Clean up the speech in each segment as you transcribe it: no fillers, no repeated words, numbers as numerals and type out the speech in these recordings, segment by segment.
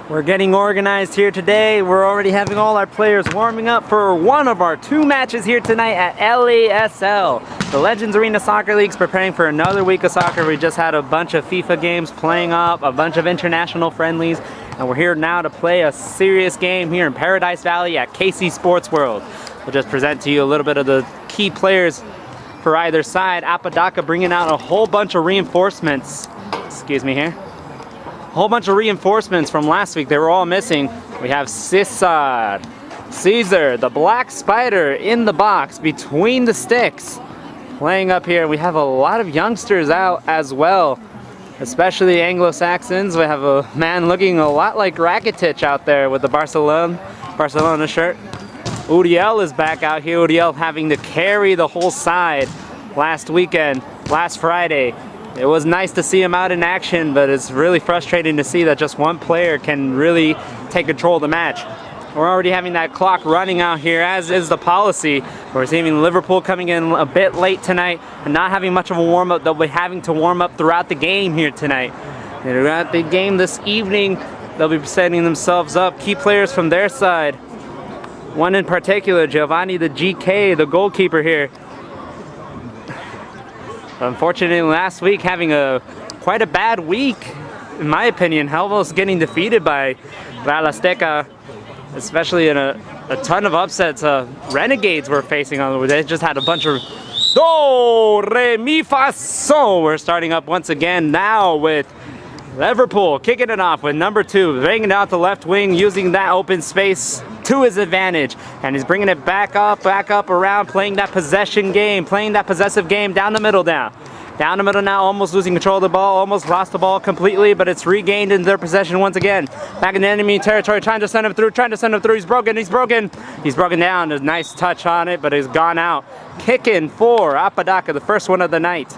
We're getting organized here today. We're already having all our players warming up for one of our 2 matches here tonight at LASL. The Legends Arena Soccer League's preparing for another week of soccer. We just had a bunch of FIFA games playing up, a bunch of international friendlies, and we're here now to play a serious game here in Paradise Valley at KC Sports World. We'll just present to you a little bit of the key players for either side. Apodaca bringing out a whole bunch of reinforcements. Excuse me here. Whole bunch of reinforcements from last week. They were all missing. We have Caesar, the Black Spider in the box between the sticks, playing up here. We have a lot of youngsters out as well, especially Anglo-Saxons. We have a man looking a lot like Rakitic out there with the Barcelona shirt. Uriel is back out here. Uriel having to carry the whole side last Friday. It was nice to see him out in action, but it's really frustrating to see that just one player can really take control of the match. We're already having that clock running out here, as is the policy. We're seeing Liverpool coming in a bit late tonight and not having much of a warm-up. They'll be having to warm up throughout the game here tonight. And throughout the game this evening, they'll be setting themselves up. Key players from their side. One in particular, Giovanni the GK, the goalkeeper here. Unfortunately, last week having quite a bad week, in my opinion, almost getting defeated by Apodaca, especially in a ton of upsets. Renegades were facing on. They just had a bunch of do, re, mi, fa, sol. We're starting up once again now with Liverpool kicking it off with number 2, bringing out the left wing, using that open space to his advantage, and he's bringing it back up around, playing that possession game, playing that possessive game down the middle now. Down the middle now, almost losing control of the ball, almost lost the ball completely, but it's regained in their possession once again. Back in the enemy territory, trying to send him through, he's broken down. A nice touch on it, but it's gone out. Kicking for Apodaca, the first one of the night.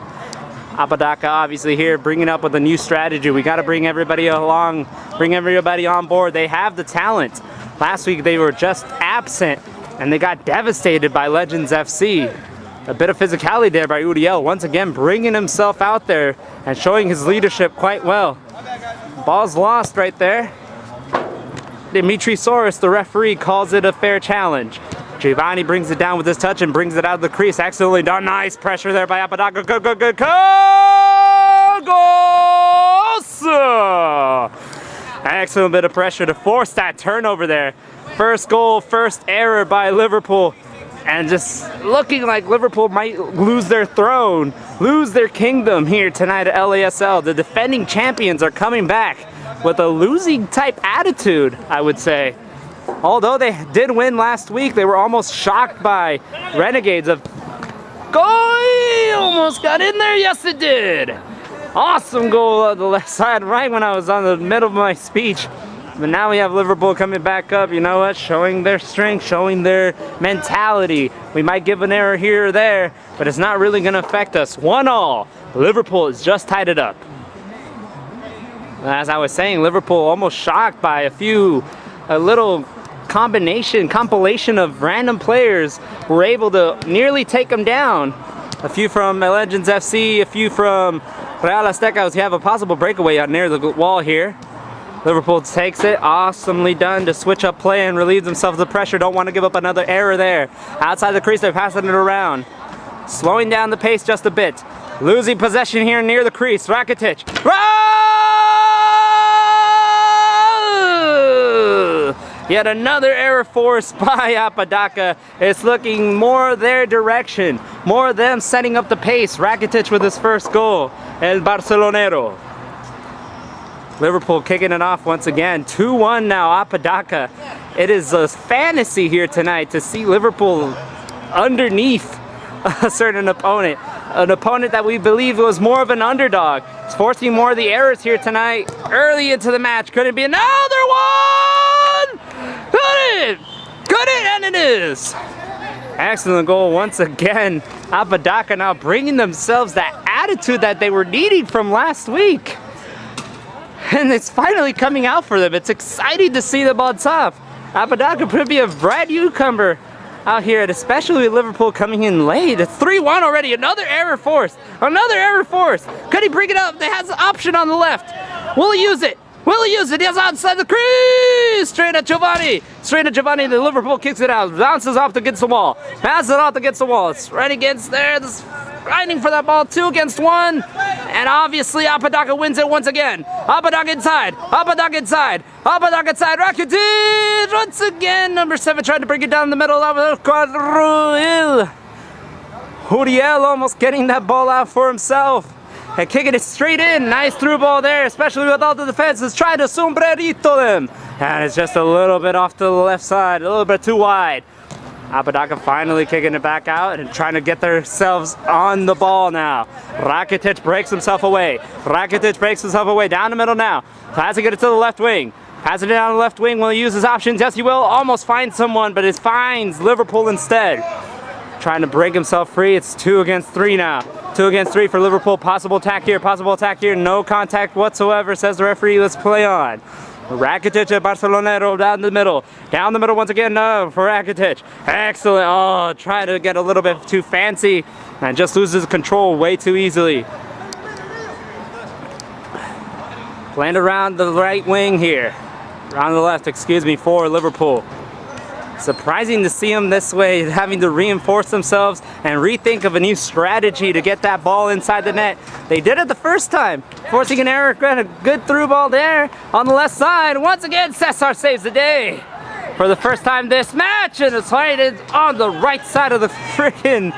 Apodaca obviously here bringing up with a new strategy. We got to bring everybody along, bring everybody on board. They have the talent. Last week they were just absent and they got devastated by Legends FC. A bit of physicality there by Uriel, once again bringing himself out there and showing his leadership quite well. Ball's lost right there. Dimitri Soros, the referee, calls it a fair challenge. Giovanni brings it down with his touch and brings it out of the crease. Accidentally done. Nice pressure there by Apodaca. Good. Goals! Excellent bit of pressure to force that turnover there. First goal, first error by Liverpool. And just looking like Liverpool might lose their throne, lose their kingdom here tonight at LASL. The defending champions are coming back with a losing type attitude, I would say. Although they did win last week, they were almost shocked by Renegades of goal. Almost got in there, yes it did. Awesome goal on the left side, right when I was on the middle of my speech. But now we have Liverpool coming back up, you know what, showing their strength, showing their mentality. We might give an error here or there, but it's not really going to affect us. 1-1. Liverpool has just tied it up. As I was saying, Liverpool almost shocked by a little compilation of random players were able to nearly take them down. A few from Legends FC, a few from Real Aztecas. We have a possible breakaway out near the wall here. Liverpool takes it, awesomely done to switch up play and relieve themselves of the pressure. Don't want to give up another error there. Outside the crease, they're passing it around. Slowing down the pace just a bit. Losing possession here near the crease. Rakitic. Yet another error forced by Apodaca. It's looking more their direction, more them setting up the pace. Rakitic with his first goal, El Barcelonero. Liverpool kicking it off once again. 2-1 now, Apodaca. It is a fantasy here tonight to see Liverpool underneath a certain opponent. An opponent that we believe was more of an underdog. It's forcing more of the errors here tonight. Early into the match, could it be another one? Could it, and it is. Excellent goal once again. Apodaca now bringing themselves that attitude that they were needing from last week. And it's finally coming out for them. It's exciting to see them on top. Apodaca could be a bright newcomer out here, and especially with Liverpool coming in late. It's 3-1 already. Another error forced. Could he bring it up? They has an option on the left. Will he use it? Will he use it? He's outside the crease! Straight at Giovanni. Straight at Giovanni. The Liverpool kicks it out. Bounces off against the wall. Passes it off against the wall. It's right against there. This fighting for that ball. 2 against 1. And obviously Apodaca wins it once again. Apodaca inside. Apodaca inside. Apodaca inside. Rakitic once again. Number 7 trying to bring it down the middle of the Uriel almost getting that ball out for himself. And kicking it straight in. Nice through ball there, especially with all the defenses trying to sombrerito them. And it's just a little bit off to the left side, a little bit too wide. Apodaca finally kicking it back out and trying to get themselves on the ball now. Rakitic breaks himself away. Rakitic breaks himself away. Down the middle now. Passing it to the left wing. Passing it down the left wing. Will he use his options? Yes, he will. Almost finds someone, but it finds Liverpool instead. Trying to break himself free. It's 2 against 3 now. 2 against 3 for Liverpool. Possible attack here. Possible attack here. No contact whatsoever, says the referee. Let's play on. Rakitic at Barcelonero down the middle. Down the middle once again for Rakitic. Excellent. Oh, trying to get a little bit too fancy and just loses control way too easily. Playing around the right wing here. Around the left, excuse me, for Liverpool. Surprising to see them this way, having to reinforce themselves and rethink of a new strategy to get that ball inside the net. They did it the first time, forcing an error, a good through ball there on the left side. Once again, Cesar saves the day for the first time this match, and it's right on the right side of the freaking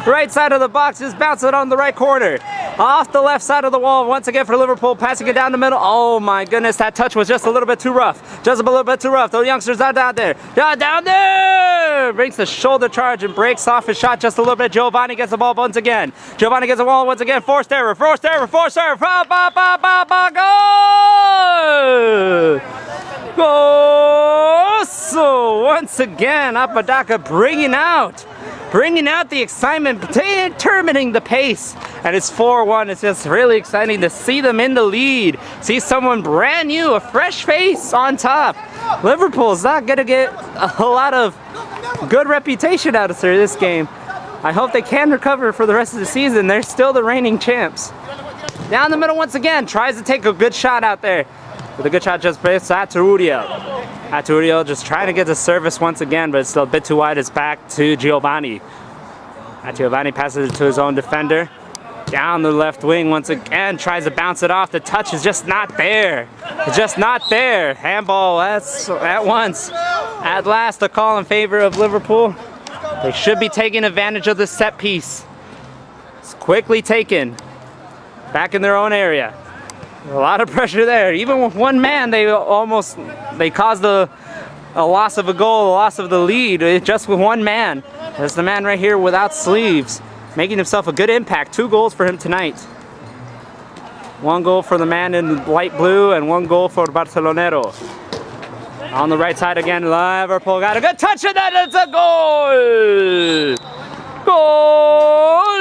right side of the box, just bounce it on the right corner. Off the left side of the wall once again for Liverpool, passing it down the middle. Oh my goodness, that touch was just a little bit too rough. Just a little bit too rough. Those youngsters are down there. Down there! Brings the shoulder charge and breaks off his shot just a little bit. Giovanni gets the ball once again. Giovanni gets the ball once again. Forced error, forced error, forced error. Goal! Goal! So once again, Apodaca bringing out the excitement, determining the pace. And it's 4-1. It's just really exciting to see them in the lead. See someone brand new, a fresh face on top. Liverpool's not going to get a lot of good reputation out of this game. I hope they can recover for the rest of the season. They're still the reigning champs. Down the middle once again. Tries to take a good shot out there. But the good shot just plays at Uriel. Uriel just trying to get the service once again, but it's still a bit too wide. It's back to Giovanni. Giovanni passes it to his own defender. Down the left wing once again, tries to bounce it off. The touch is just not there. It's just not there. Handball at once. At last, a call in favor of Liverpool. They should be taking advantage of the set piece. It's quickly taken. Back in their own area. A lot of pressure there. Even with one man, they caused a loss of a goal, a loss of the lead, just with one man. There's the man right here without sleeves, making himself a good impact. 2 goals for him tonight. 1 goal for the man in light blue and 1 goal for Barcelonero. On the right side again, Liverpool got a good touch and that it's a goal! Goal!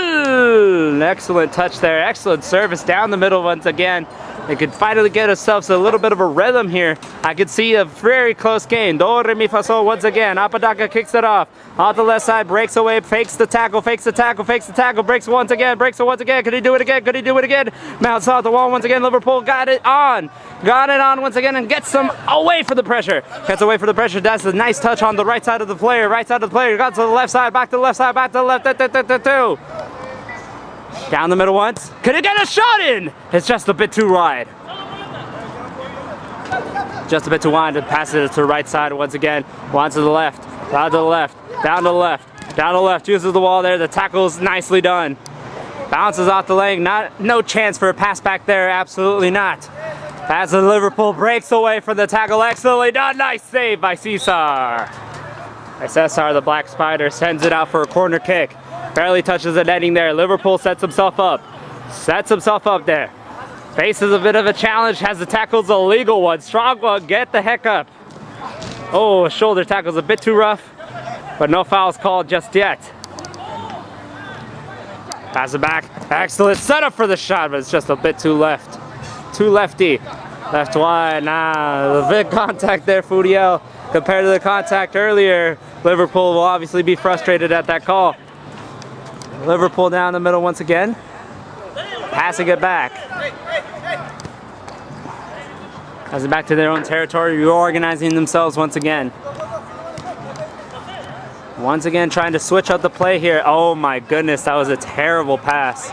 Excellent touch there, excellent service down the middle once again. They could finally get themselves a little bit of a rhythm here. I could see a very close game. Do, re, mi, fa, sol once again. Apodaca kicks it off. Off the left side, breaks away, fakes the tackle, fakes the tackle, fakes the tackle, breaks once again, breaks it once again. Could he do it again? Could he do it again? Mounts off the wall once again. Liverpool got it on. Got it on once again and gets them away for the pressure. Gets away for the pressure. That's a nice touch on the right side of the player. Right side of the player. Got to the left side, back to the left side, back to the left. Down the middle once. Could he get a shot in? It's just a bit too wide. Just a bit too wide to pass it to the right side once again. One to the left, down to the left, down to the left, down to the left. Uses the wall there. The tackle's nicely done. Bounces off the leg. No chance for a pass back there. Absolutely not. As the Liverpool breaks away from the tackle. Excellently done. Nice save by Cesar. Cesar, the Black Spider, sends it out for a corner kick. Barely touches the netting there. Liverpool sets himself up. Sets himself up there. Faces a bit of a challenge. Has the tackle's a legal one. Strong one. Get the heck up. Oh, shoulder tackle's a bit too rough. But no fouls called just yet. Pass it back. Excellent setup for the shot, but it's just a bit too left. Too lefty. Left wide. Nah, the big contact there for Uriel. Compared to the contact earlier, Liverpool will obviously be frustrated at that call. Liverpool down the middle once again. Passing it back. As back to their own territory, reorganizing themselves once again. Once again, trying to switch up the play here. Oh my goodness, that was a terrible pass.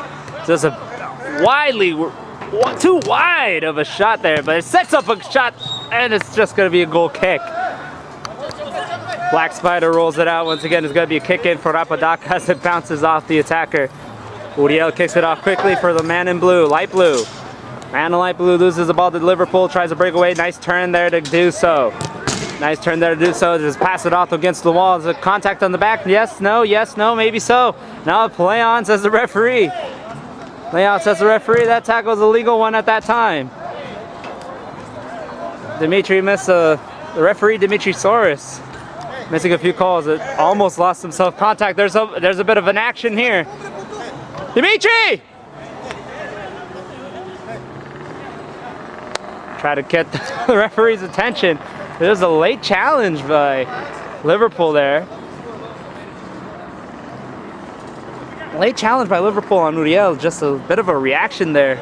Just a too wide of a shot there, but it sets up a shot, and it's just going to be a goal kick. Black Spider rolls it out. Once again, it's going to be a kick in for Apodaca as it bounces off the attacker. Uriel kicks it off quickly for the man in blue, light blue. Man in light blue loses the ball to Liverpool, tries to break away. Nice turn there to do so. Nice turn there to do so. Just pass it off against the wall. Is a contact on the back? Yes, no, maybe so. Now play on, says the referee. Play on, says the referee. That tackle was a legal one at that time. Dimitri missed the referee, Dimitri Soros, missing a few calls. It almost lost some self-contact. There's a bit of an action here. Dimitri! Try to get the referee's attention. There's a late challenge by Liverpool there. Late challenge by Liverpool on Uriel. Just a bit of a reaction there.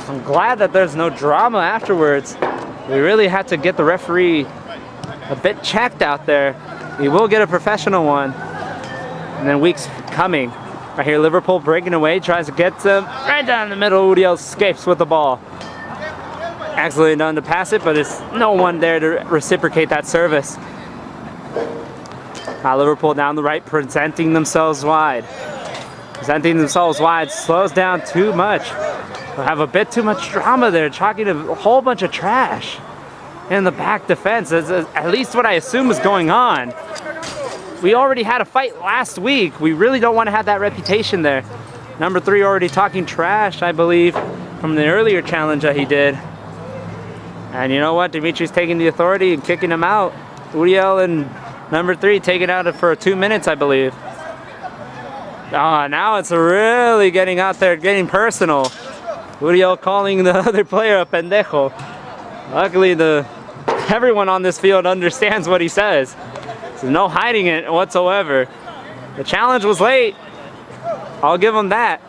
I'm glad that there's no drama afterwards. We really had to get the referee a bit checked out there. We will get a professional one. And then weeks coming. Right here, Liverpool breaking away, tries to get them right down the middle. Uriel escapes with the ball. Excellent done to pass it, but there's no one there to reciprocate that service. Now Liverpool down the right, presenting themselves wide. Presenting themselves wide, slows down too much. We'll have a bit too much drama there, talking a whole bunch of trash in the back defense. That's at least what I assume is going on. We already had a fight last week. We really don't want to have that reputation there. Number 3 already talking trash, I believe, from the earlier challenge that he did. And you know what? Dimitri's taking the authority and kicking him out. Uriel and number 3 taking out for 2 minutes, I believe. Oh, now it's really getting out there, getting personal. Uriel calling the other player a pendejo. Luckily, everyone on this field understands what he says. There's no hiding it whatsoever. The challenge was late. I'll give him that.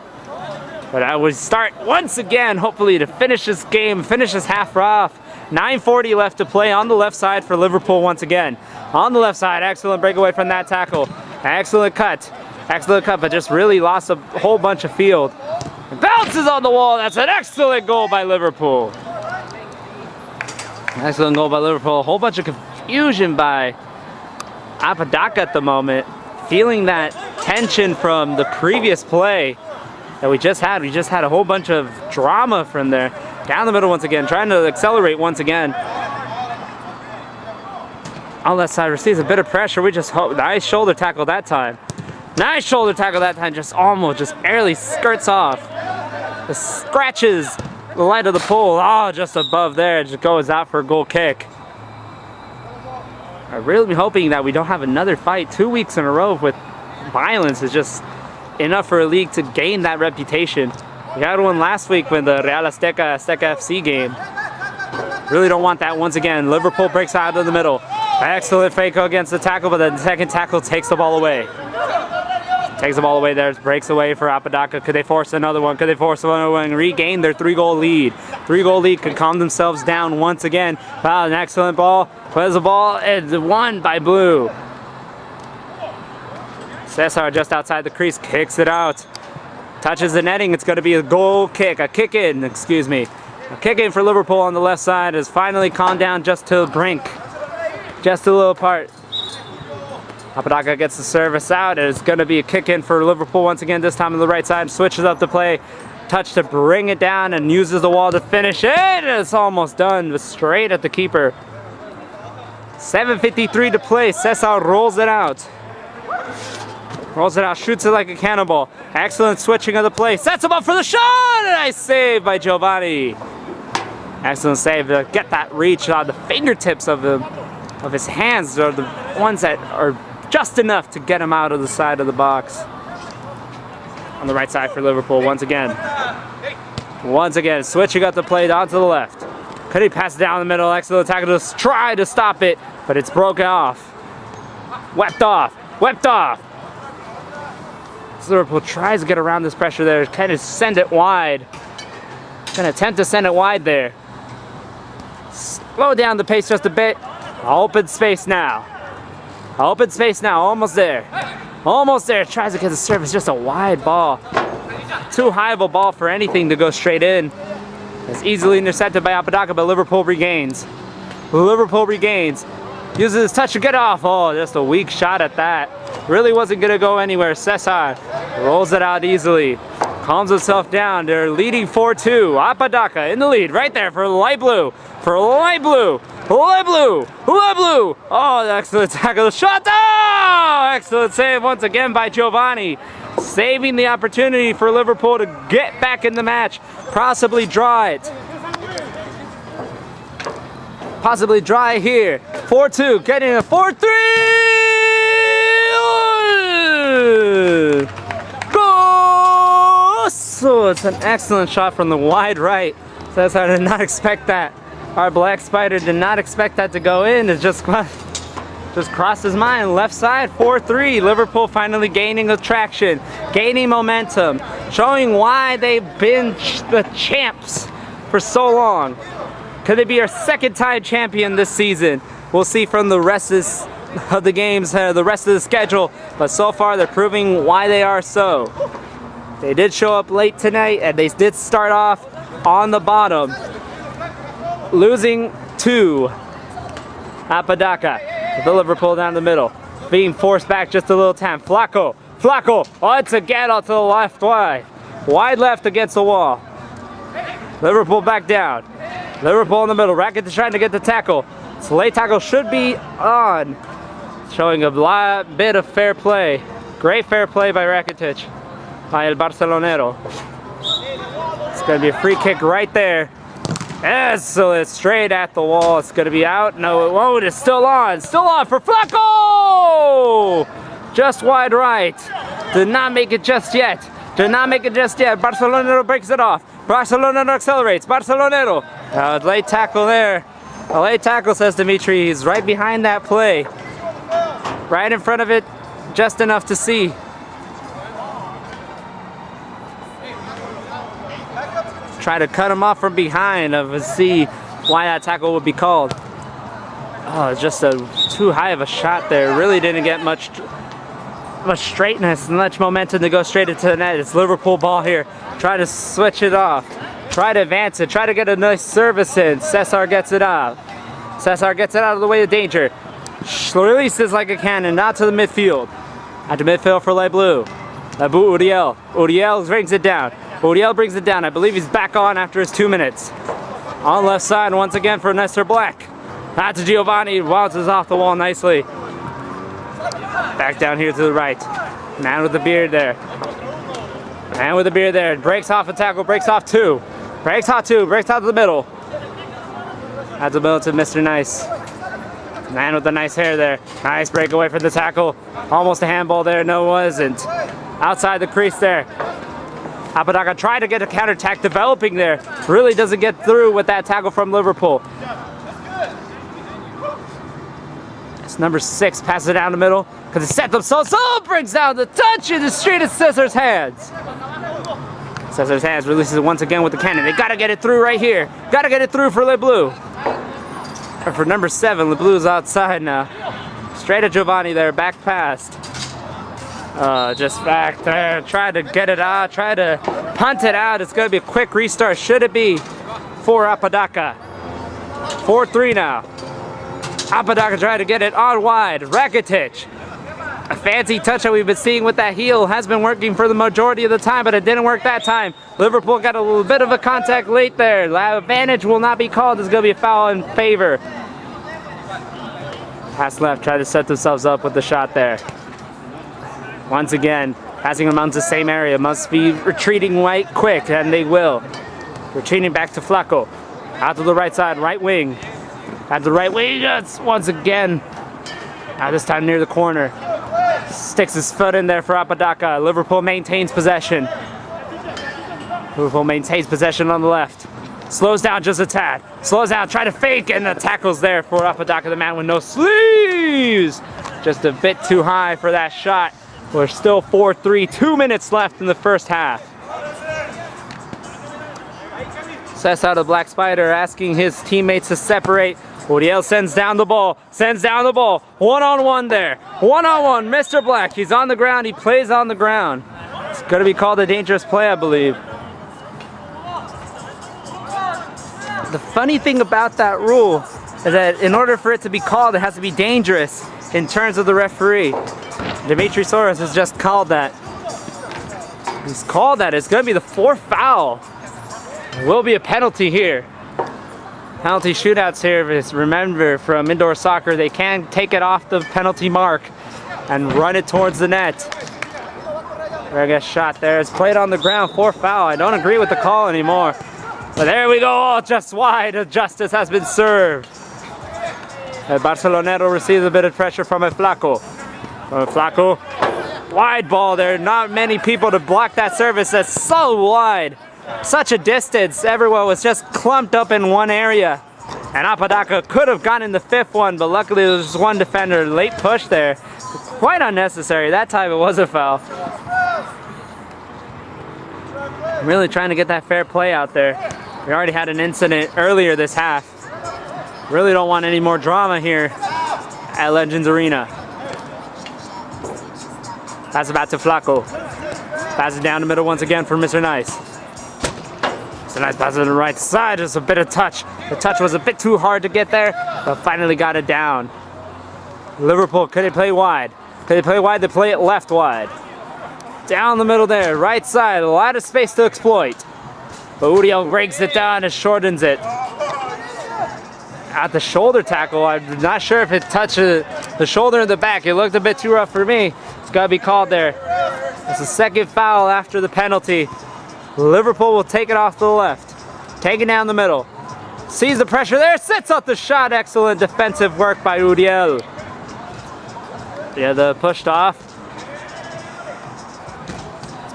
But I would start once again, hopefully, to finish this game, finish this half off. 9:40 left to play on the left side for Liverpool once again. On the left side, excellent breakaway from that tackle. Excellent cut, but just really lost a whole bunch of field. It bounces on the wall. That's an excellent goal by Liverpool. Excellent goal by Liverpool. A whole bunch of confusion by Apodaca at the moment. Feeling that tension from the previous play that we just had. We just had a whole bunch of drama from there. Down the middle once again, trying to accelerate once again. On that side receives a bit of pressure. We just hope. Nice shoulder tackle that time. Nice shoulder tackle that time. Just barely skirts off. Just scratches the light of the pole. Oh, just above there. It just goes out for a goal kick. I'm really hoping that we don't have another fight 2 weeks in a row with violence. Is just enough for a league to gain that reputation. We had one last week with the Real Apodaca FC game. Really don't want that once again. Liverpool breaks out of the middle. Excellent fake against the tackle, but the second tackle takes the ball away. Takes the ball away there, breaks away for Apodaca. Could they force another one? Could they force another one and regain their 3-goal lead? 3-goal lead could calm themselves down once again. Wow, an excellent ball. Where's the ball? It's won by Blue. Cesar just outside the crease, kicks it out. Touches the netting, it's going to be a goal kick, a kick in for Liverpool on the left side. Has finally calmed down just to the brink. Just a little part. Apodaca gets the service out. It's going to be a kick in for Liverpool once again, this time on the right side. Switches up the play. Touch to bring it down and uses the wall to finish it. It's almost done, but straight at the keeper. 7:53 to play. Cesar rolls it out. Rolls it out, shoots it like a cannonball. Excellent switching of the play. Sets him up for the shot! Nice save by Giovanni. Excellent save to get that reach on the fingertips of his hands. Are the ones that are just enough to get him out of the side of the box. On the right side for Liverpool once again. Once again, switching up the play down to the left. Could he pass it down the middle? Excellent tackle to try to stop it, but it's broken off. Whipped off. Liverpool tries to get around this pressure there, kind of send it wide. Gonna attempt to send it wide there. slow down the pace just a bit. Open space now. Open space now, almost there. Almost there, tries to get the serve, it's just a wide ball. Too high of a ball for anything to go straight in. It's easily intercepted by Apodaca, but Liverpool regains. Liverpool regains. Uses his touch to get off. Oh, just a weak shot at that. Really wasn't gonna go anywhere. Cesar rolls it out easily. Calms himself down. They're leading 4-2. Apodaca in the lead right there for light blue. For light blue. Light blue. Light blue. Oh, excellent tackle. Shot. Oh, excellent save once again by Giovanni. Saving the opportunity for Liverpool to get back in the match. Possibly draw it. Possibly draw it here. 4-2. Getting a 4-3. Goal! So it's an excellent shot from the wide right. Cesar did not expect that. Our Black Spider did not expect that to go in. It just crossed his mind. Left side, 4-3. Liverpool finally gaining attraction, gaining momentum, showing why they've been the champs for so long. Could they be our second-time champion this season? We'll see from the rest of the games, the rest of the schedule. But so far, they're proving why they are so. They did show up late tonight, and they did start off on the bottom, losing to Apodaca. The Liverpool down the middle, being forced back just a little time. Flaco, once again out to the left wide. Wide left against the wall. Liverpool back down. Liverpool in the middle. Rakitic is trying to get the tackle. So late tackle should be on. Showing a bit of fair play. Great fair play by Rakitic, by El Barcelonero. It's going to be a free kick right there. Excellent, straight at the wall. It's going to be out. No, it won't. It's still on. Still on for Flaco! Just wide right. Did not make it just yet. Did not make it just yet. Barcelonero breaks it off. Barcelonero accelerates. Barcelonero. Late tackle there. A late tackle, says Dimitri. He's right behind that play. Right in front of it. Just enough to see. Try to cut him off from behind to see why that tackle would be called. Oh, it's just too high of a shot there. Really didn't get much straightness and much momentum to go straight into the net. It's Liverpool ball here. Try to switch it off. Try to advance it. Try to get a nice service in. Cesar gets it out. Cesar gets it out of the way of danger. Releases like a cannon, not to the midfield. At the midfield for light blue. Uriel. Uriel brings it down. Uriel brings it down. I believe he's back on after his 2 minutes. On left side once again for Nestor Black. Not to Giovanni. Bounces off the wall nicely. Back down here to the right. Man with the beard there. Man with the beard there. Breaks off a tackle. Breaks off two. Breaks off two. Breaks out to the middle. At the middle to Mr. Nice. Man with the nice hair there. Nice breakaway for the tackle. Almost a handball there. No, it wasn't. Outside the crease there. Apodaca tried to get a counterattack developing there. Really doesn't get through with that tackle from Liverpool. It's number 6, passes it down the middle. Because it set themselves. So brings down the touch in the street of Cesar's hands. Cesar's hands releases it once again with the cannon. They got to get it through right here. Got to get it through for Le Bleu. Or for number 7, Le Bleu's outside now. Straight at Giovanni there, back past. Just back there, try to get it out, try to punt it out. It's going to be a quick restart, should it be, for Apodaca. 4-3 now. Apodaca trying to get it on wide. Rakitic. A fancy touch that we've been seeing with that heel has been working for the majority of the time, but it didn't work that time. Liverpool got a little bit of a contact late there. Advantage will not be called. There's going to be a foul in favor. Pass left, try to set themselves up with the shot there. Once again, passing them out to the same area. Must be retreating right quick, and they will. Retreating back to Flaco. Out to the right side, right wing. At the right wing, once again. Now this time near the corner. Sticks his foot in there for Apodaca. Liverpool maintains possession. Liverpool maintains possession on the left. Slows down just a tad. Slows down, try to fake, and the tackle's there for Apodaca, the man with no sleeves. Just a bit too high for that shot. We're still 4-3, 2 minutes left in the first half. Cesar the Black Spider asking his teammates to separate. Uriel sends down the ball, one-on-one there, one-on-one, Mr. Black, he's on the ground, he plays on the ground. It's gonna be called a dangerous play, I believe. The funny thing about that rule is that in order for it to be called, it has to be dangerous in terms of the referee. Dimitri Soros has just called that. He's called that, it's gonna be the 4th foul. It will be a penalty here. Penalty shootouts here, remember, from indoor soccer, they can take it off the penalty mark and run it towards the net. There gets shot there. It's played on the ground, 4th foul. I don't agree with the call anymore. But there we go, oh, just wide. Justice has been served. El Barcelonero receives a bit of pressure from Flaco. Wide ball there. Not many people to block that service. That's so wide. Such a distance, everyone was just clumped up in one area. And Apodaca could have gotten the 5th one, but luckily there was just one defender. Late push there. Quite unnecessary. That time it was a foul. I'm really trying to get that fair play out there. We already had an incident earlier this half. Really don't want any more drama here at Legends Arena. Pass it back to Flaco. Pass it down the middle once again for Mr. Nice. It's a nice pass to the right side, just a bit of touch. The touch was a bit too hard to get there, but finally got it down. Liverpool, could they play wide? Could they play wide? They play it left wide. Down the middle there, right side, a lot of space to exploit. But Uriel breaks it down and shortens it. At the shoulder tackle, I'm not sure if it touched the shoulder in the back. It looked a bit too rough for me. It's gotta be called there. It's the 2nd foul after the penalty. Liverpool will take it off to the left. Take it down the middle. Sees the pressure there, sits up the shot. Excellent defensive work by Uriel. Yeah, the pushed off.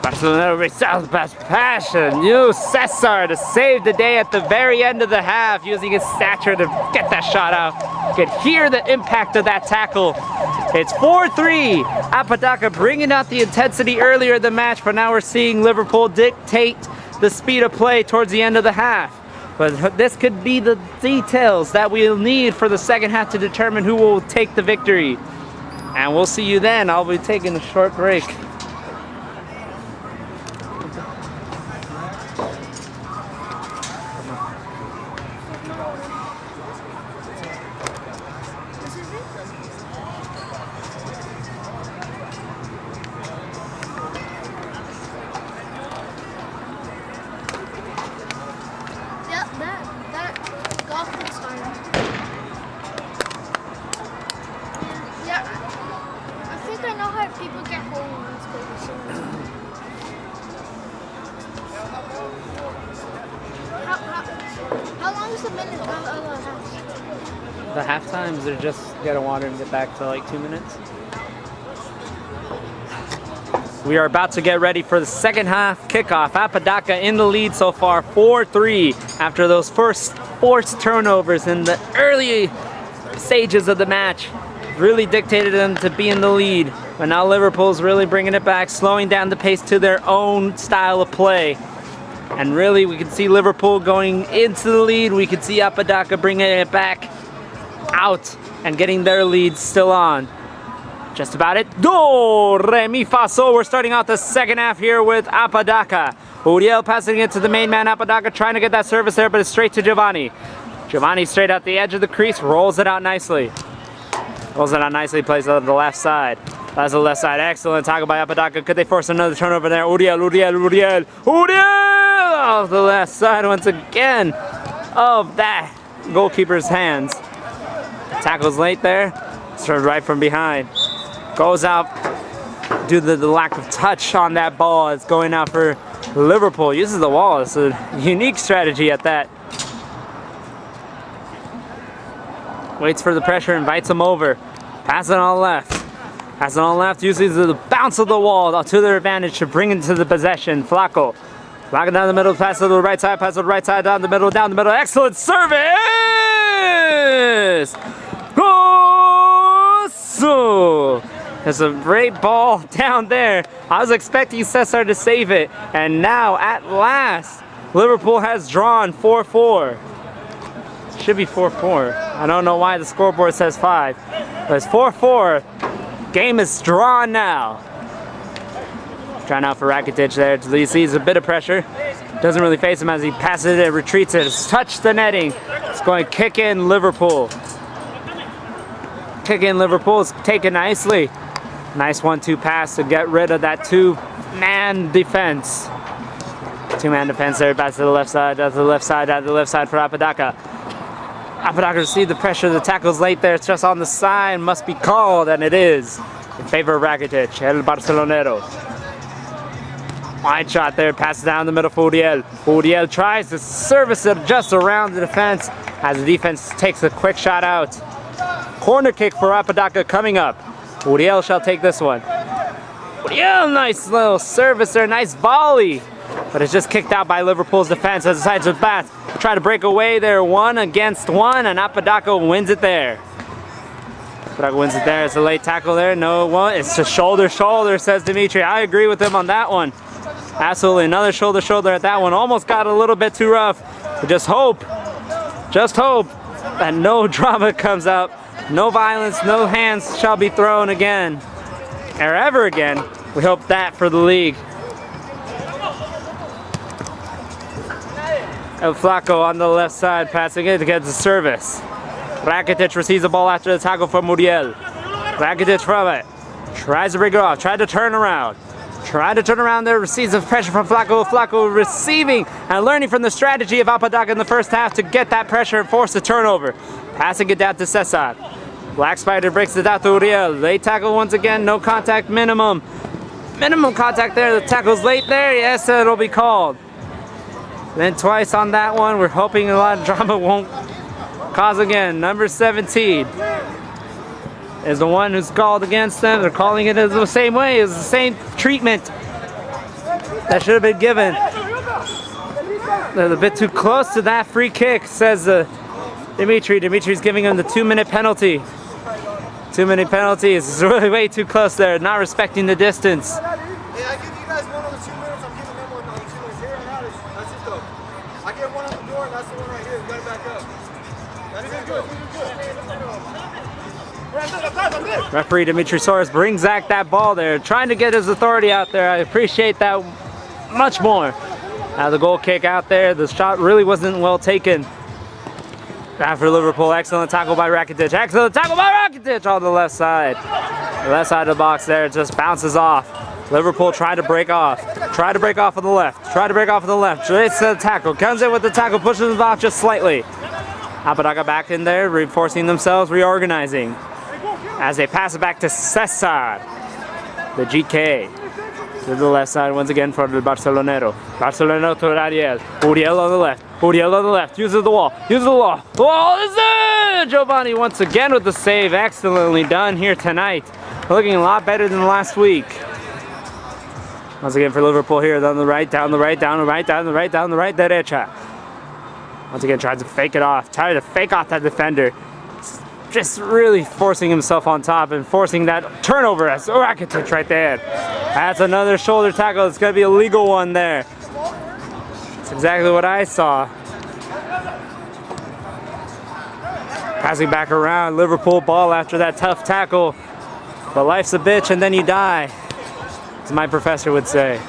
Barcelona resolves past passion. Cesar to save the day at the very end of the half, using his stature to get that shot out. Could hear the impact of that tackle. It's 4-3. Apodaca bringing out the intensity earlier in the match, but now we're seeing Liverpool dictate the speed of play towards the end of the half. But this could be the details that we'll need for the second half to determine who will take the victory. And we'll see you then. I'll be taking a short break. People get home. How long is the minute of the half? The half times they're just get a water and get back to like 2 minutes. We are about to get ready for the second half kickoff. Apodaca in the lead so far, 4-3 after those first forced turnovers in the early stages of the match. Really dictated them to be in the lead. But now Liverpool's really bringing it back, slowing down the pace to their own style of play. And really, we can see Liverpool going into the lead. We can see Apodaca bringing it back out and getting their lead still on. Just about it. Do, re, mi, fa, sol. We're starting out the second half here with Apodaca. Uriel passing it to the main man, Apodaca trying to get that service there, but it's straight to Giovanni. Giovanni straight out the edge of the crease, rolls it out nicely. Rolls it out nicely, plays it on the left side. That's the left side, excellent tackle by Apodaca. Could they force another turnover there? Uriel off the left side once again of that goalkeeper's hands. Tackles late there, served right from behind. Goes out due to the lack of touch on that ball. It's going out for Liverpool. Uses the wall. It's a unique strategy at that. Waits for the pressure, invites him over. Pass it on left. Pass it on left, uses the bounce of the wall to their advantage to bring into the possession. Flaco. Flaco down the middle, pass to the right side, pass to the right side, down the middle, Excellent service! Goal! There's a great ball down there. I was expecting Cesar to save it. And now, at last, Liverpool has drawn 4-4. Should be 4-4. I don't know why the scoreboard says 5. But it's 4-4. Game is drawn now. Trying out for Rakitic there. He sees a bit of pressure. Doesn't really face him as he passes it and retreats it. It's touched the netting. It's going to kick in Liverpool. Kick in Liverpool is taken nicely. Nice 1-2 pass to get rid of that two-man defense. Two-man defense there. Back to the left side. Out to the left side. Out to the left side for Apodaca. Apodaca received the pressure. The tackle's late there. It's just on the side. Must be called, and it is in favor of Rakitic. El Barcelonero. Wide shot there, passes down the middle for Uriel. Uriel tries to service it just around the defense as the defense takes a quick shot out. Corner kick for Apodaca coming up. Uriel shall take this one. Uriel, nice little service there, nice volley. But it's just kicked out by Liverpool's defense as it decides to bat. Try to break away there, 1 against 1, and Apodaca wins it there. Apodaca wins it there. It's a late tackle there. No one. It's just shoulder, says Dimitri. I agree with him on that one. Absolutely, another shoulder at that one. Almost got a little bit too rough. But just hope that no drama comes out. No violence, no hands shall be thrown again. Or ever again. We hope that for the league. El Flaco on the left side, passing it against the service. Rakitic receives the ball after the tackle from Uriel. Rakitic from it. Tries to break it off, tried to turn around. Tried to turn around there, receives the pressure from Flaco. Flaco receiving and learning from the strategy of Apodaca in the first half to get that pressure and force the turnover. Passing it down to Cesar. Black Spider breaks it out to Uriel. Late tackle once again, no contact minimum. Minimum contact there, the tackle's late there. Yes, it'll be called. Then twice on that one. We're hoping a lot of drama won't cause again. Number 17 is the one who's called against them. They're calling it the same way. It's the same treatment that should have been given. They're a bit too close to that free kick, says Dimitri. Dimitri's giving him the 2-minute penalty. 2-minute penalty is really way too close there, not respecting the distance. Hey, I give you guys one on the 2 minutes. I'm giving them one on the 2 minutes. Here and out. That's it though. I get one on the door, and that's the one right here. You gotta back up. That's it. Good. Referee Dimitri Soares brings back that ball there, trying to get his authority out there. I appreciate that much more. Now the goal kick out there, the shot really wasn't well taken. After Liverpool, excellent tackle by Rakitic. Excellent tackle by Rakitic on the left side. The left side of the box there, it just bounces off. Liverpool tried to break off. Tried to break off on the left. Tried to break off on the left. It's the tackle. Comes in with the tackle, pushes it off just slightly. Apodaca back in there, reinforcing themselves, reorganizing. As they pass it back to Cesar, the GK. To the left side once again for the Barcelonero. Barcelonero to Uriel. Uriel on the left. Uriel on the left. Uses the wall. Uses the wall. The wall is there! Giovanni once again with the save. Excellently done here tonight. Looking a lot better than last week. Once again for Liverpool here. Down the right, down the right, down the right, down the right, down the right. Derecha. Once again tries to fake it off. Tries to fake off that defender. Just really forcing himself on top and forcing that turnover as Rakitic right there. That's another shoulder tackle. It's going to be a legal one there. That's exactly what I saw. Passing back around, Liverpool ball after that tough tackle. But life's a bitch and then you die, as my professor would say.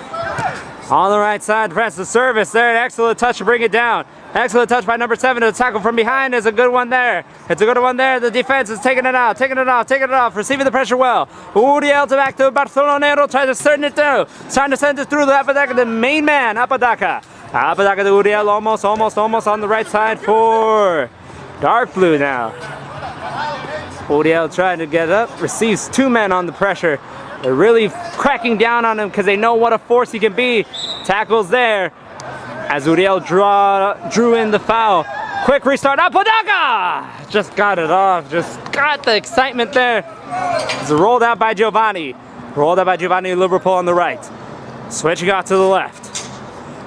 On the right side, press the service there. An excellent touch to bring it down. Excellent touch by number 7. The tackle from behind is a good one there. It's a good one there. The defense is taking it out, taking it off, receiving the pressure well. Uriel to back to Barcelonero, tries to send it through. Trying to send it through the Apodaca, the main man, Apodaca. Apodaca to Uriel, almost on the right side for dark blue now. Uriel trying to get up, receives 2 men on the pressure. They're really cracking down on him because they know what a force he can be. Tackles there as Uriel drew in the foul. Quick restart, Apodaca! Just got it off, just got the excitement there. It's rolled out by Giovanni. Liverpool on the right. Switching out to the left.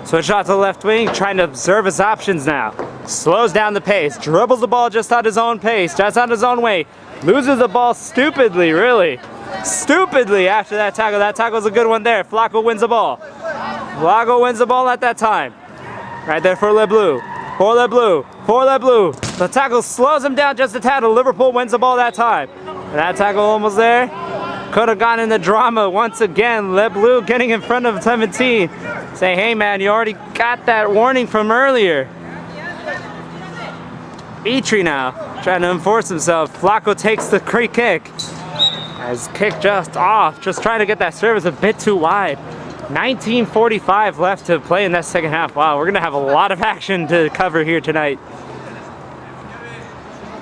Switch out to the left wing, trying to observe his options now. Slows down the pace, dribbles the ball just at his own pace, just on his own way. Loses the ball stupidly, really. Stupidly after that tackle. That tackle's a good one there. Flaco wins the ball. Flaco wins the ball at that time. Right there for Le Bleu. For Le Bleu. For Le Bleu. The tackle slows him down just a tad. Liverpool wins the ball that time. That tackle almost there. Could have gone into drama once again. Le Bleu getting in front of 17. Saying, hey man, you already got that warning from earlier. Petrie now trying to enforce himself. Flacco takes the free kick. As kick just off. Just trying to get that service a bit too wide. 19:45 left to play in that second half. Wow, we're going to have a lot of action to cover here tonight.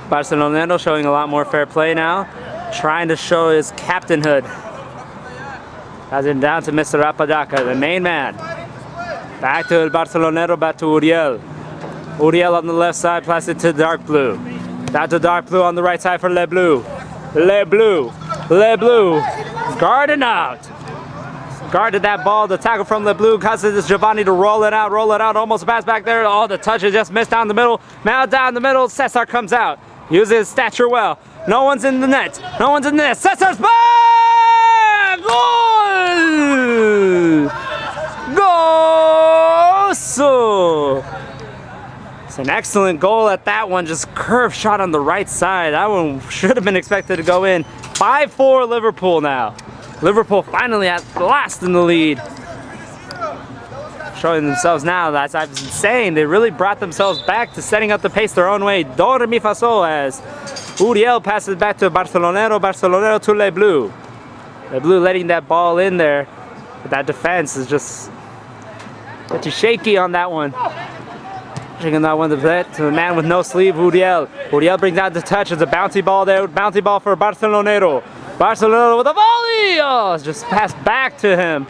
Barcelonero showing a lot more fair play now. Trying to show his captainhood. Has it down to Mr. Apodaca, the main man. Back to Barcelonero, back to Uriel. Uriel on the left side, pass it to Dark Blue. Down to Dark Blue on the right side for Le Bleu. Le Bleu. Le Bleu. Guarding out. Guarded that ball. The tackle from Le Bleu causes Giovanni to roll it out, almost pass back there. Oh, the touch is just missed down the middle. Now down the middle, Cesar comes out. Uses his stature well. No one's in the net. No one's in the net. Cesar's back! Goal! Goal! It's an excellent goal at that one. Just curved shot on the right side. That one should have been expected to go in. 5-4 Liverpool now. Liverpool finally at last in the lead. Showing themselves now, as I've been saying, they really brought themselves back to setting up the pace their own way. Do re mi fa sol as Uriel passes back to Barcelonero, Barcelonero to Le Bleu. Le Bleu letting that ball in there, but that defense is just a bit too shaky on that one. Taking that one to the man with no sleeve, Uriel. Uriel brings out the touch. It's a bouncy ball there. Bouncy ball for Barcelonero. Barcelonero with a volley! Oh, just passed back to him.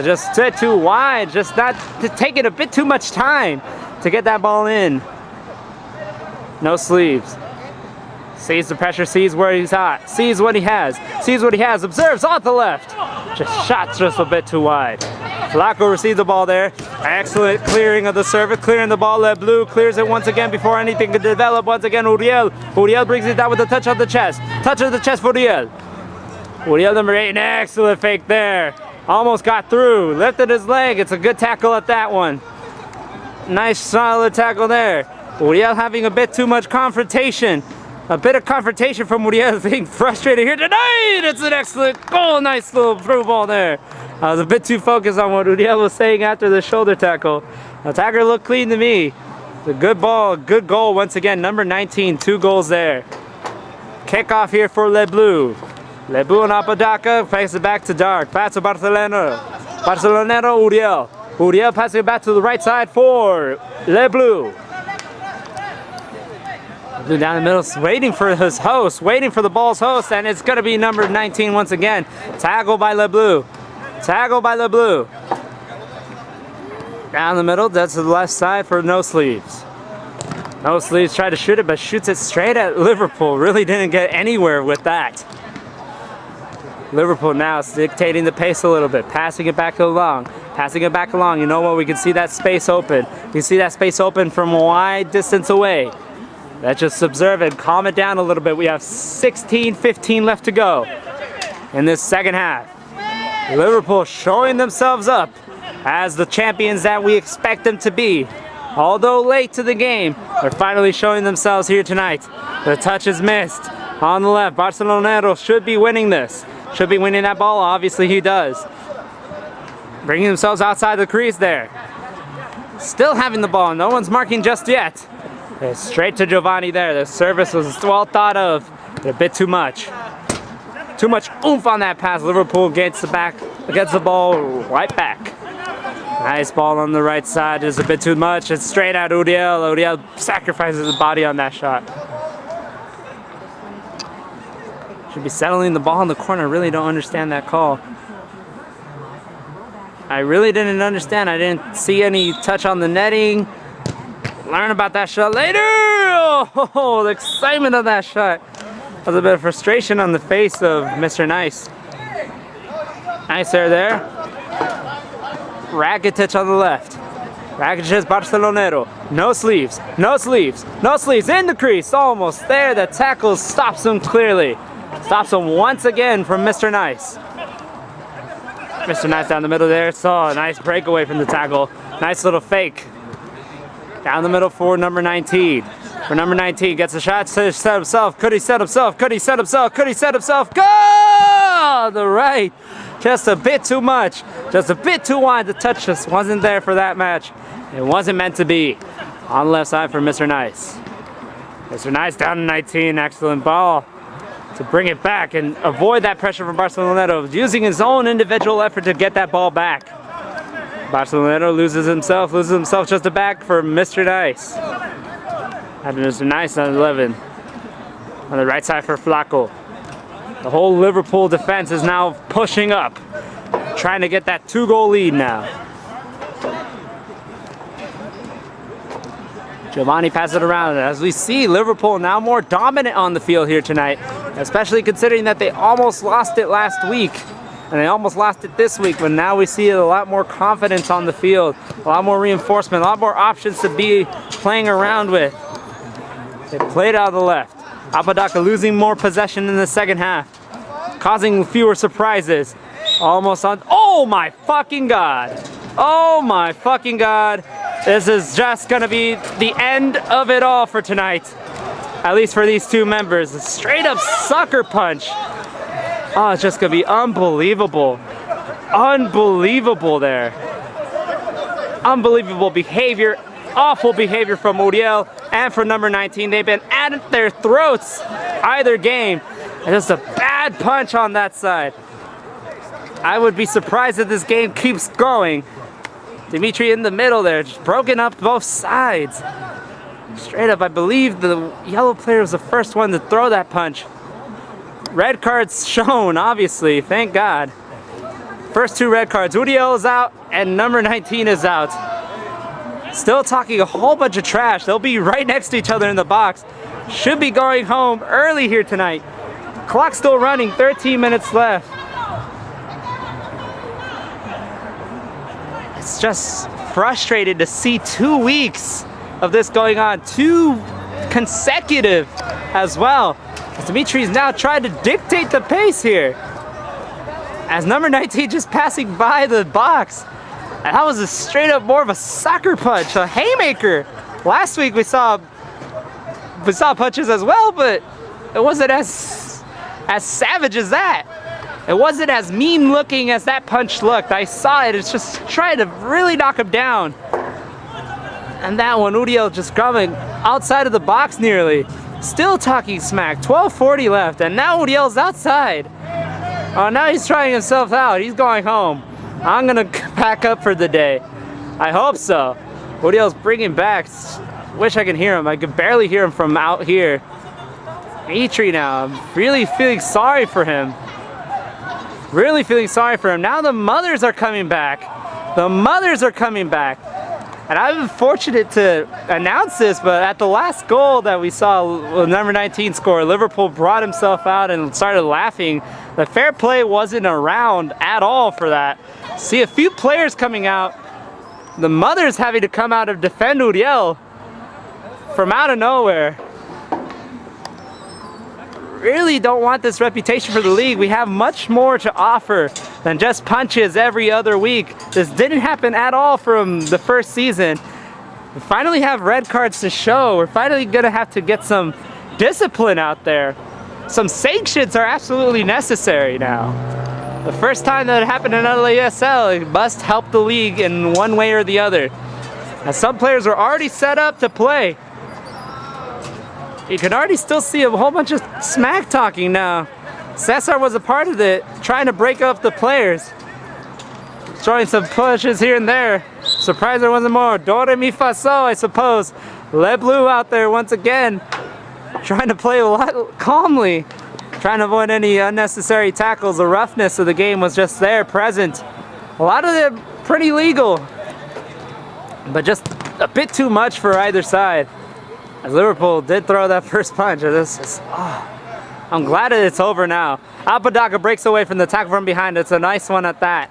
Just a bit too wide. Just not taking a bit too much time to get that ball in. No sleeves. Sees the pressure, sees where he's at, sees what he has, observes on the left. Just shot just a bit too wide. Flacco receives the ball there. Excellent clearing of the service, clearing the ball. Le Bleu clears it once again before anything can develop. Once again, Uriel. Uriel brings it down with a touch of the chest. Touch of the chest for Uriel. Uriel number 8, an excellent fake there. Almost got through, lifted his leg. It's a good tackle at that one. Nice solid tackle there. Uriel having a bit too much confrontation. A bit of confrontation from Uriel, being frustrated here tonight. It's an excellent goal. Nice little through ball there. I was a bit too focused on what Uriel was saying after the shoulder tackle. The attacker looked clean to me. It's a good ball, good goal once again. Number 19, 2 goals there. Kickoff here for Le Bleu. Le Bleu and Apodaca passes it back to Dark. Pass to Barcelonero. Barcelonero, Uriel. Uriel passing it back to the right side for Le Bleu. Blue down the middle, waiting for his host, waiting for the ball's host, and it's going to be number 19 once again. Tackle by Le Bleu. Tackle by Le Bleu. Down the middle, that's to the left side for No Sleeves. No Sleeves tried to shoot it, but shoots it straight at Liverpool. Really didn't get anywhere with that. Liverpool now dictating the pace a little bit, passing it back along. Passing it back along. You know what? We can see that space open. You can see that space open from a wide distance away. Let's just observe it, calm it down a little bit. We have 16-15 left to go in this second half. Liverpool showing themselves up as the champions that we expect them to be. Although late to the game, they're finally showing themselves here tonight. The touch is missed on the left. Barcelonero should be winning this. Should be winning that ball. Obviously he does. Bringing themselves outside the crease there. Still having the ball. No one's marking just yet. It's straight to Giovanni there. The service was well thought of, but a bit too much. Too much oomph on that pass. Liverpool gets the ball right back. Nice ball on the right side. Just a bit too much. It's straight at Uriel. Uriel sacrifices his body on that shot. Should be settling the ball in the corner. I really don't understand that call. I really didn't understand. I didn't see any touch on the netting. Learn about that shot later. Oh, the excitement of that shot. That was a bit of frustration on the face of Mr. Nice. Nice there. Rakitic on the left. Rakitic is Barcelonero. No sleeves. No sleeves. No sleeves. In the crease. Almost there. The tackle stops him clearly. Stops him once again from Mr. Nice. Mr. Nice down the middle there. Saw a nice breakaway from the tackle. Nice little fake. Down the middle for number 19. For number 19, gets a shot to set himself. Could he set himself? Could he set himself? Could he set himself? Go! The right. Just a bit too much. Just a bit too wide. The touch just wasn't there for that match. It wasn't meant to be. On the left side for Mr. Nice. Mr. Nice down to 19. Excellent ball to bring it back and avoid that pressure from Barceloneta, using his own individual effort to get that ball back. Barceloneta loses himself just a back for Mr. Nice. And Mr. Nice on 11. On the right side for Flaco. The whole Liverpool defense is now pushing up, trying to get that 2-goal lead now. Giovanni passes it around. As we see, Liverpool now more dominant on the field here tonight, especially considering that they almost lost it last week. And they almost lost it this week, but now we see a lot more confidence on the field, a lot more reinforcement, a lot more options to be playing around with. They played out of the left. Apodaca losing more possession in the second half, causing fewer surprises. Almost on, oh my fucking God. Oh my fucking God. This is just gonna be the end of it all for tonight. At least for these two members. A straight up sucker punch. Oh, it's just gonna be unbelievable. Unbelievable there. Unbelievable behavior. Awful behavior from Uriel and from number 19. They've been at their throats either game. And just a bad punch on that side. I would be surprised if this game keeps going. Dimitri in the middle there, just broken up both sides. Straight up, I believe the yellow player was the first one to throw that punch. Red cards shown, obviously, thank God. First two red cards, Uriel is out and number 19 is out. Still talking a whole bunch of trash. They'll be right next to each other in the box. Should be going home early here tonight. Clock still running, 13 minutes left. It's just frustrated to see 2 weeks of this going on. 2 consecutive as well. Dimitri's now trying to dictate the pace here. As number 19 just passing by the box. And that was a straight up more of a sucker punch, a haymaker. Last week we saw punches as well, but it wasn't as savage as that. It wasn't as mean looking as that punch looked. I saw it, it's just trying to really knock him down. And that one, Uriel just coming outside of the box nearly. Still talking smack, 12:40 left, and now Uriel's outside. Oh, now he's trying himself out, he's going home. I'm gonna pack up for the day. I hope so. Uriel's bringing back. Wish I could hear him. I could barely hear him from out here. Dimitri now, I'm really feeling sorry for him. Really feeling sorry for him. Now the mothers are coming back. The mothers are coming back. And I've been fortunate to announce this, but at the last goal that we saw, number 19 score, Liverpool brought himself out and started laughing. The fair play wasn't around at all for that. See a few players coming out. The mothers having to come out and defend Uriel from out of nowhere. Really don't want this reputation for the league. We have much more to offer than just punches every other week. This didn't happen at all from the first season. We finally have red cards to show. We're finally gonna have to get some discipline out there. Some sanctions are absolutely necessary now. The first time that it happened in LASL, it must help the league in one way or the other. As some players are already set up to play. You can already still see a whole bunch of smack talking now. Cesar was a part of it, trying to break up the players. Throwing some pushes here and there. Surprised there wasn't more. Do re mi fa so, I suppose. Le Bleu out there once again, trying to play a lot calmly, trying to avoid any unnecessary tackles. The roughness of the game was just there, present. A lot of them pretty legal, but just a bit too much for either side. As Liverpool did throw that first punch. I'm glad that it's over now. Apodaca breaks away from the tackle from behind. It's a nice one at that.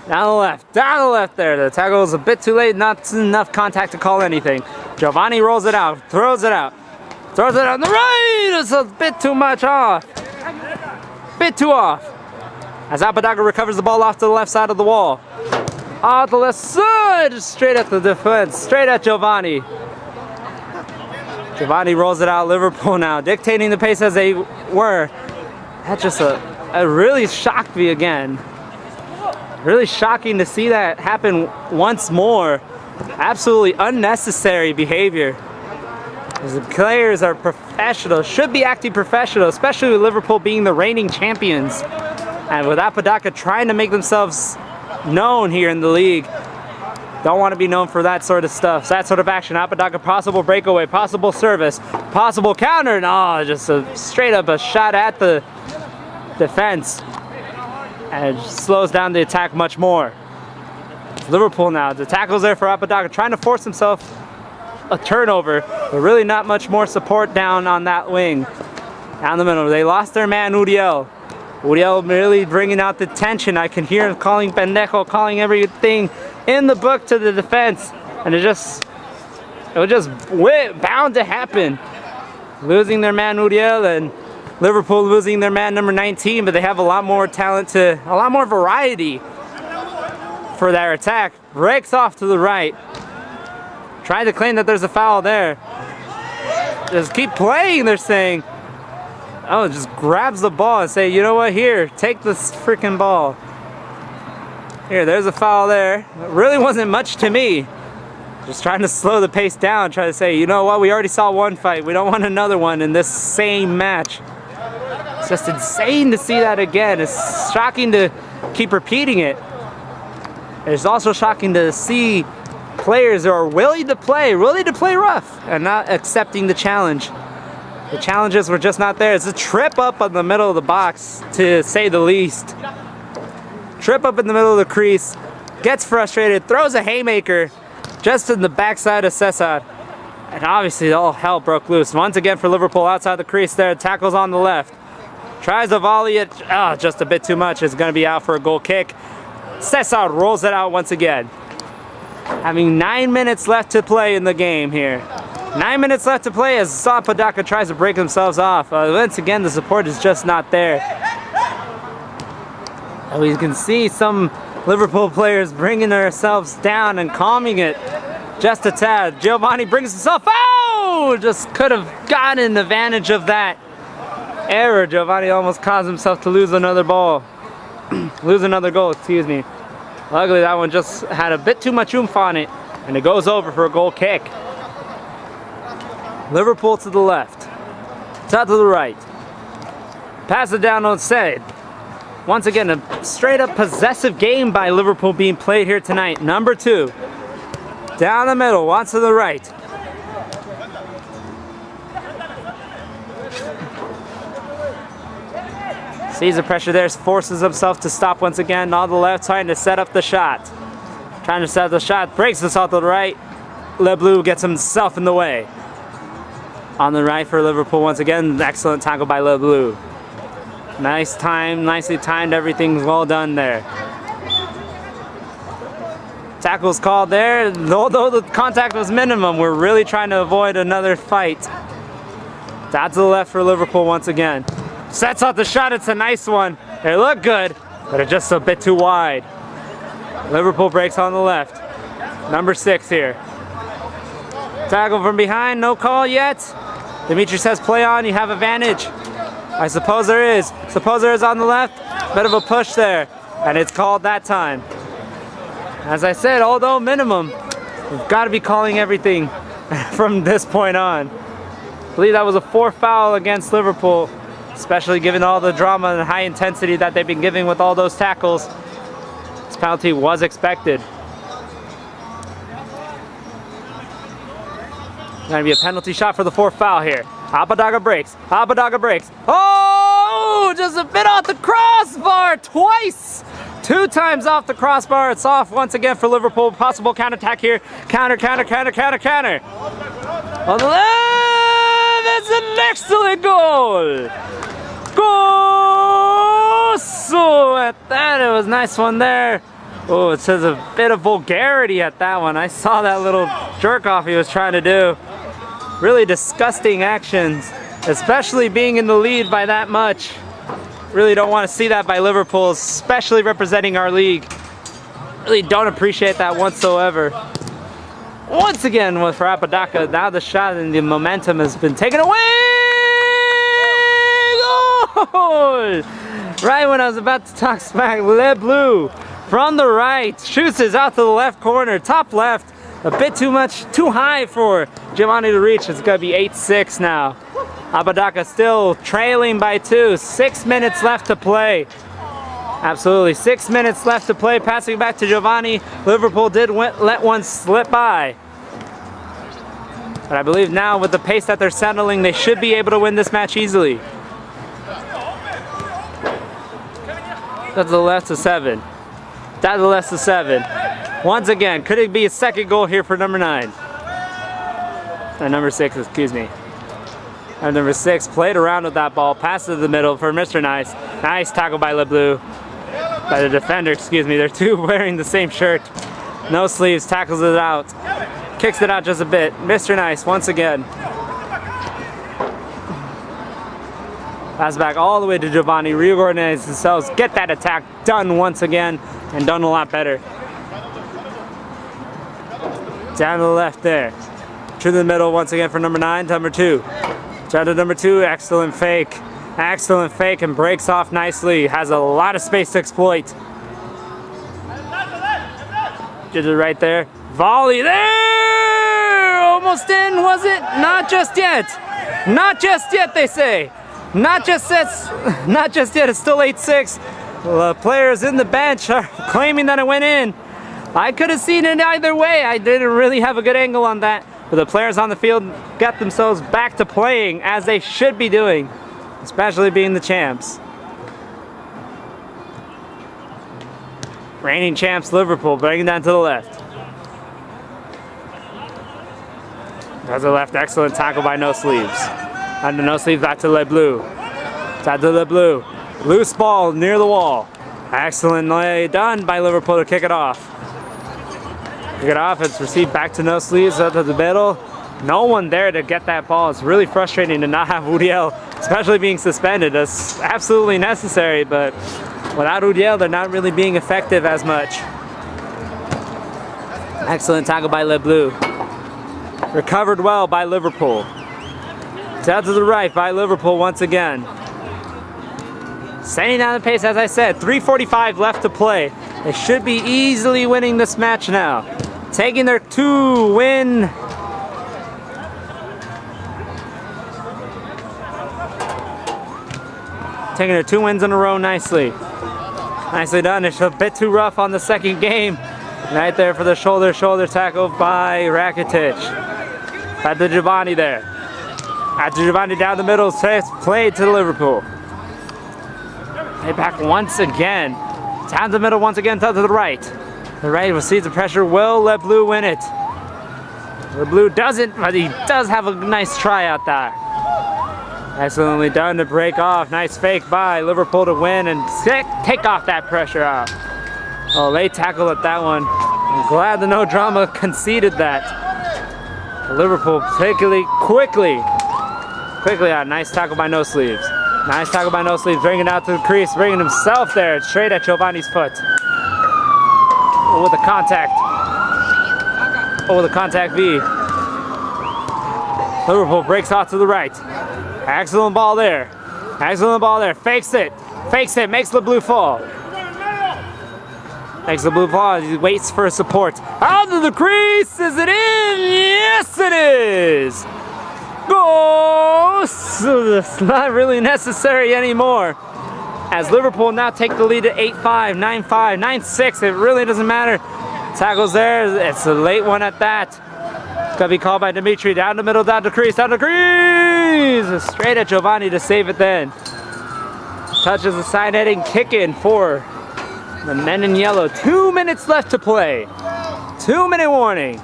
Down the left there. The tackle was a bit too late, not enough contact to call anything. Giovanni rolls it out, throws it out. Throws it on the right, it's a bit too much off. Bit too off. As Apodaca recovers the ball off to the left side of the wall. Off the left side, just straight at the defense, straight at Giovanni. Giovanni rolls it out. Liverpool now dictating the pace as they were. That just really shocked me again. Really shocking to see that happen once more. Absolutely unnecessary behavior. The players are professional, should be acting professional, especially with Liverpool being the reigning champions. And with Apodaca trying to make themselves known here in the league. Don't want to be known for that sort of stuff, that sort of action. Apodaca, possible breakaway, possible service, possible counter. No, just straight up a shot at the defense. And it slows down the attack much more. It's Liverpool now. The tackle's there for Apodaca, trying to force himself a turnover, but really not much more support down on that wing. Down the middle, they lost their man Uriel. Uriel really bringing out the tension. I can hear him calling pendejo, calling everything in the book to the defense, and it was just bound to happen. Losing their man Uriel and Liverpool losing their man number 19, but they have a lot more talent a lot more variety for their attack. Breaks off to the right. Trying to claim that there's a foul there. Just keep playing, they're saying. Oh, just grabs the ball and say, you know what, here, take this freaking ball. Here, there's a foul there. It really wasn't much to me. Just trying to slow the pace down, trying to say, you know what, we already saw one fight. We don't want another one in this same match. It's just insane to see that again. It's shocking to keep repeating it. It's also shocking to see players who are willing to play rough and not accepting the challenge. The challenges were just not there. It's a trip up in the middle of the box, to say the least. Trip up in the middle of the crease, gets frustrated, throws a haymaker just in the backside of Cesar. And obviously all hell broke loose. Once again for Liverpool outside the crease there, tackles on the left. Tries to volley it, just a bit too much. It's gonna be out for a goal kick. Cesar rolls it out once again. Having 9 minutes left to play in the game here. 9 minutes left to play as Apodaca tries to break themselves off. Once again, the support is just not there. And we can see some Liverpool players bringing themselves down and calming it just a tad. Giovanni brings himself out! Just could have gotten advantage of that error. Giovanni almost caused himself to lose another ball. Lose another goal, excuse me. Luckily, that one just had a bit too much oomph on it, and it goes over for a goal kick. Liverpool to the left, Todd to the right. Pass it down on side. Once again, a straight up possessive game by Liverpool being played here tonight. Number 2. Down the middle, once to the right. Sees the pressure there, forces himself to stop once again. On the left, trying to set up the shot. Trying to set up the shot, breaks this off to the right. LeBlue gets himself in the way. On the right for Liverpool once again. Excellent tackle by LeBlue. Nice time, nicely timed, everything's well done there. Tackle's called there. Although the contact was minimum, we're really trying to avoid another fight. Down to the left for Liverpool once again. Sets out the shot, it's a nice one. It looked good, but it's just a bit too wide. Liverpool breaks on the left. Number 6 here. Tackle from behind, no call yet. Dimitri says play on, you have advantage. I suppose there is. Suppose there is on the left. Bit of a push there, and it's called that time. As I said, although minimum, we've got to be calling everything from this point on. I believe that was a 4th foul against Liverpool, especially given all the drama and high intensity that they've been giving with all those tackles. This penalty was expected. Gonna be a penalty shot for the 4th foul here. Apodaca breaks. Apodaca breaks. Oh! Just a bit off the crossbar twice! 2 times off the crossbar. It's off once again for Liverpool. Possible counterattack here. Counter, counter, counter, counter, counter. On the left! That's an excellent goal! Goal! So at that, it was a nice one there. Oh, it says a bit of vulgarity at that one. I saw that little jerk off he was trying to do. Really disgusting actions, especially being in the lead by that much. Really don't want to see that by Liverpool, especially representing our league. Really don't appreciate that whatsoever. Once again for Apodaca, now the shot and the momentum has been taken away. Goal! Right when I was about to talk smack, Le Bleu from the right shoots it out to the left corner, top left. A bit too high for Giovanni to reach. It's gonna be 8-6 now. Apodaca still trailing by 2. 6 minutes left to play. Absolutely, 6 minutes left to play. Passing back to Giovanni. Liverpool did let one slip by. But I believe now with the pace that they're settling, they should be able to win this match easily. That's the left to 7. That's the left to 7. Once again, could it be a second goal here for number 9? Number 6, excuse me. And number 6 played around with that ball, passed to the middle for Mr. Nice. Nice tackle by Le Bleu. By the defender, excuse me. They're two wearing the same shirt. No sleeves, tackles it out. Kicks it out just a bit. Mr. Nice once again. Pass back all the way to Giovanni. Reorganize themselves. Get that attack done once again. And done a lot better. Down to the left there. To the middle once again for number 9, number 2. Down to number 2, excellent fake. Excellent fake and breaks off nicely. Has a lot of space to exploit. Did it right there. Volley there! Almost in, was it? Not just yet. Not just yet, they say. Not just yet. Not just yet. It's still 8-6. The players in the bench are claiming that it went in. I could have seen it either way. I didn't really have a good angle on that. But the players on the field got themselves back to playing as they should be doing, especially being the champs. Reigning champs Liverpool, bringing down to the left. That's the left, excellent tackle by No Sleeves. Under No Sleeves, back to Le Bleu. Back to Le Bleu. Loose ball near the wall. Excellent lay done by Liverpool to kick it off. Kick it off, it's received back to No Sleeves, up to the middle. No one there to get that ball. It's really frustrating to not have Uriel, especially being suspended. That's absolutely necessary, but without Uriel, they're not really being effective as much. Excellent tackle by Le Bleu. Recovered well by Liverpool. Down to the right by Liverpool once again. Setting down the pace, as I said, 3:45 left to play. They should be easily winning this match now. Taking their 2 win. Taking their 2 wins in a row nicely. Nicely done. It's a bit too rough on the second game. Right there for the shoulder tackle by Rakitic. At the Giovanni there. At the Giovanni down the middle, played to Liverpool. Hey, back once again. Down the middle once again, to the right. The right receives the pressure. Will Le Bleu win it? Le Bleu doesn't, but he does have a nice try out there. Excellently done to break off. Nice fake by Liverpool to win and take off that pressure out. Oh, late tackle at that one. I'm glad the No Drama conceded that. Liverpool particularly quickly out. Nice tackle by No Sleeves. Nice tackle by No Sleeves, bringing it out to the crease, bringing himself there, straight at Giovanni's foot. Oh, with the contact. Oh, with the contact V. Liverpool breaks off to the right. Excellent ball there. Excellent ball there. Fakes it. Makes Le Bleu fall. Makes Le Bleu fall. He waits for support. Out of the crease. Is it in? Yes, it is. Goal! So it's not really necessary anymore. As Liverpool now take the lead at 8-5, 9-5, 9-6. It really doesn't matter. Tackles there. It's a late one at that. It's gonna be called by Dimitri. Down the middle, down the crease, down the crease. Straight at Giovanni to save it then. Touches the side heading kick in for the men in yellow. 2 minutes left to play. 2-minute warning.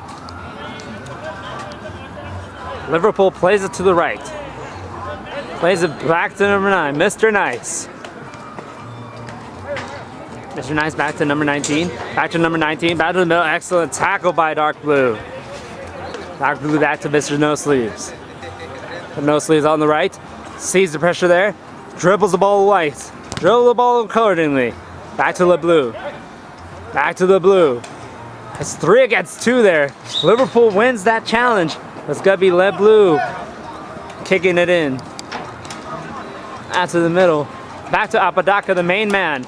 Liverpool plays it to the right. Plays it back to number 9, Mr. Nice. Mr. Nice back to number 19. Back to number 19, back to the middle. Excellent tackle by Dark Blue. Dark Blue back to Mr. No Sleeves. No Sleeves on the right. Sees the pressure there. Dribbles the ball white. Dribble the ball accordingly. Back to Le Bleu. Back to the blue. It's 3 against 2 there. Liverpool wins that challenge. It's gonna be Le Bleu kicking it in. Out to the middle. Back to Apodaca, the main man.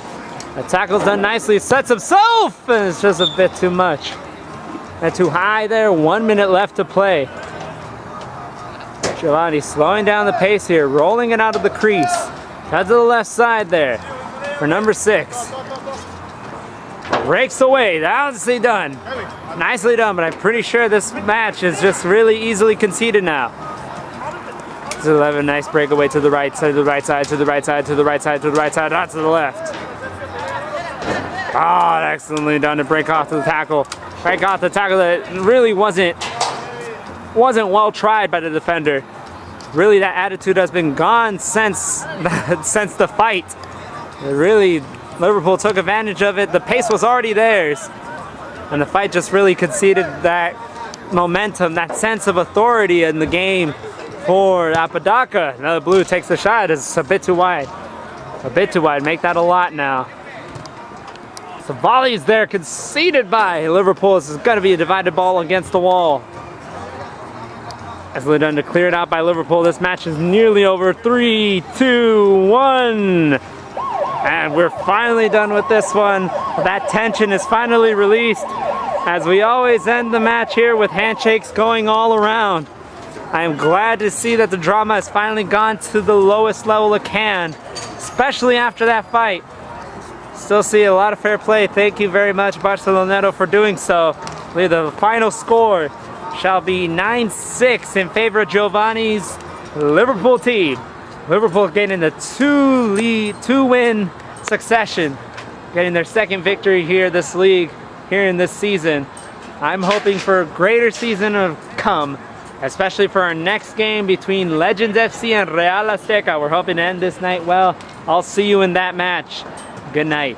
The tackle's done nicely. Sets himself, and it's just a bit too much. And too high there. 1 minute left to play. Giovanni slowing down the pace here, rolling it out of the crease. Cut to the left side there for number 6. Breaks away. Nicely done. Nicely done, but I'm pretty sure this match is just really easily conceded now. 11, nice breakaway to the right side, to the right side, to the right side, to the right side, to the right side, not to the left. Oh, excellently done to break off the tackle. Break off the tackle that really wasn't well tried by the defender. Really, that attitude has been gone since the fight. Really, Liverpool took advantage of it. The pace was already theirs. And the fight just really conceded that momentum, that sense of authority in the game for Apodaca. Another blue takes the shot. It's a bit too wide. A bit too wide. Make that a lot now. So volleys there conceded by Liverpool. This is going to be a divided ball against the wall. As they're done to clear it out by Liverpool. This match is nearly over. 3, 2, 1. And we're finally done with this one. That tension is finally released. As we always end the match here with handshakes going all around. I am glad to see that the drama has finally gone to the lowest level it can. Especially after that fight. Still see a lot of fair play. Thank you very much, Barceloneta, for doing so. The final score shall be 9-6 in favor of Giovanni's Liverpool team. Liverpool getting the 2-win succession, getting their second victory here this league, here in this season. I'm hoping for a greater season to come, especially for our next game between Legends FC and Real Azteca. We're hoping to end this night well. I'll see you in that match. Good night.